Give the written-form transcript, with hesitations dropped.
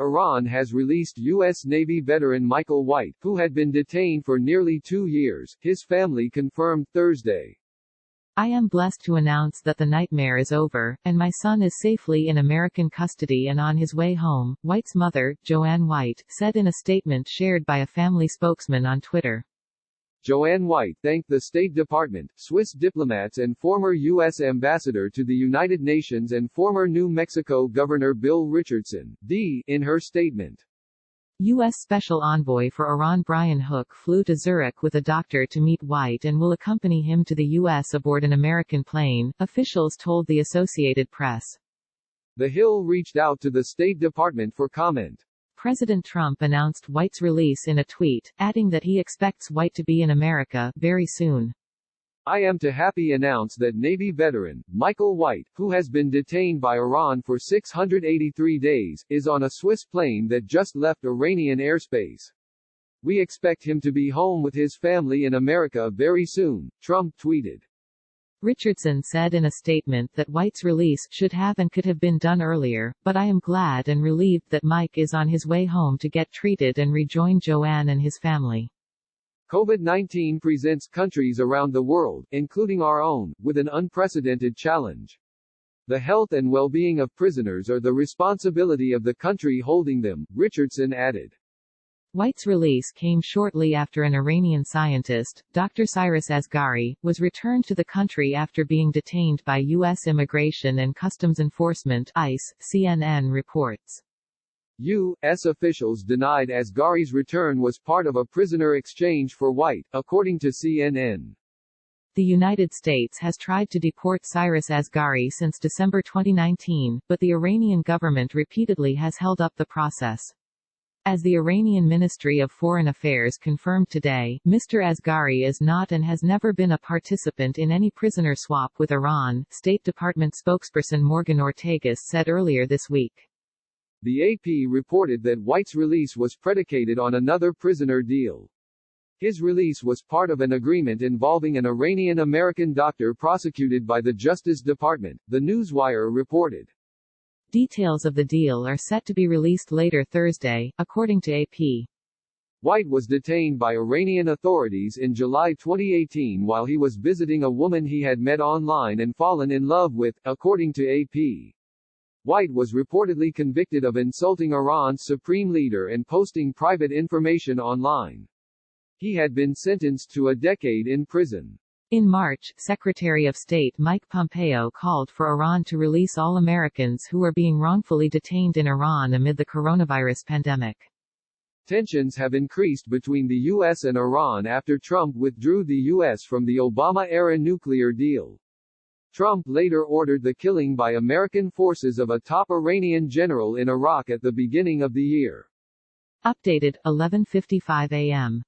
Iran has released U.S. Navy veteran Michael White, who had been detained for nearly 2 years, his family confirmed Thursday. I am blessed to announce that the nightmare is over, and my son is safely in American custody and on his way home, White's mother, Joanne White, said in a statement shared by a family spokesman on Twitter. Joanne White thanked the State Department, Swiss diplomats and former U.S. ambassador to the United Nations and former New Mexico Governor Bill Richardson, D. in her statement. U.S. Special Envoy for Iran Brian Hook flew to Zurich with a doctor to meet White and will accompany him to the U.S. aboard an American plane, officials told the Associated Press. TheHill reached out to the State Department for comment. President Trump announced White's release in a tweet, adding that he expects White to be in America very soon. I am to happy announce that Navy veteran, Michael White, who has been detained by Iran for 683 days, is on a Swiss plane that just left Iranian airspace. We expect him to be home with his family in America very soon, Trump tweeted. Richardson said in a statement that White's release should have and could have been done earlier, but I am glad and relieved that Mike is on his way home to get treated and rejoin Joanne and his family. COVID-19 presents countries around the world, including our own, with an unprecedented challenge. The health and well-being of prisoners are the responsibility of the country holding them, Richardson added. White's release came shortly after an Iranian scientist, Dr. Cyrus Asghari, was returned to the country after being detained by U.S. Immigration and Customs Enforcement (ICE), CNN reports. U.S. officials denied Asghari's return was part of a prisoner exchange for White, according to CNN. The United States has tried to deport Cyrus Asghari since December 2019, but the Iranian government repeatedly has held up the process. As the Iranian Ministry of Foreign Affairs confirmed today, Mr. Asghari is not and has never been a participant in any prisoner swap with Iran, State Department spokesperson Morgan Ortagus said earlier this week. The AP reported that White's release was predicated on another prisoner deal. His release was part of an agreement involving an Iranian-American doctor prosecuted by the Justice Department, the Newswire reported. Details of the deal are set to be released later Thursday, according to AP. White was detained by Iranian authorities in July 2018 while he was visiting a woman he had met online and fallen in love with, according to AP. White was reportedly convicted of insulting Iran's supreme leader and posting private information online. He had been sentenced to a decade in prison. In March, Secretary of State Mike Pompeo called for Iran to release all Americans who are being wrongfully detained in Iran amid the coronavirus pandemic. Tensions have increased between the U.S. and Iran after Trump withdrew the U.S. from the Obama-era nuclear deal. Trump later ordered the killing by American forces of a top Iranian general in Iraq at the beginning of the year. Updated, 11:55 a.m.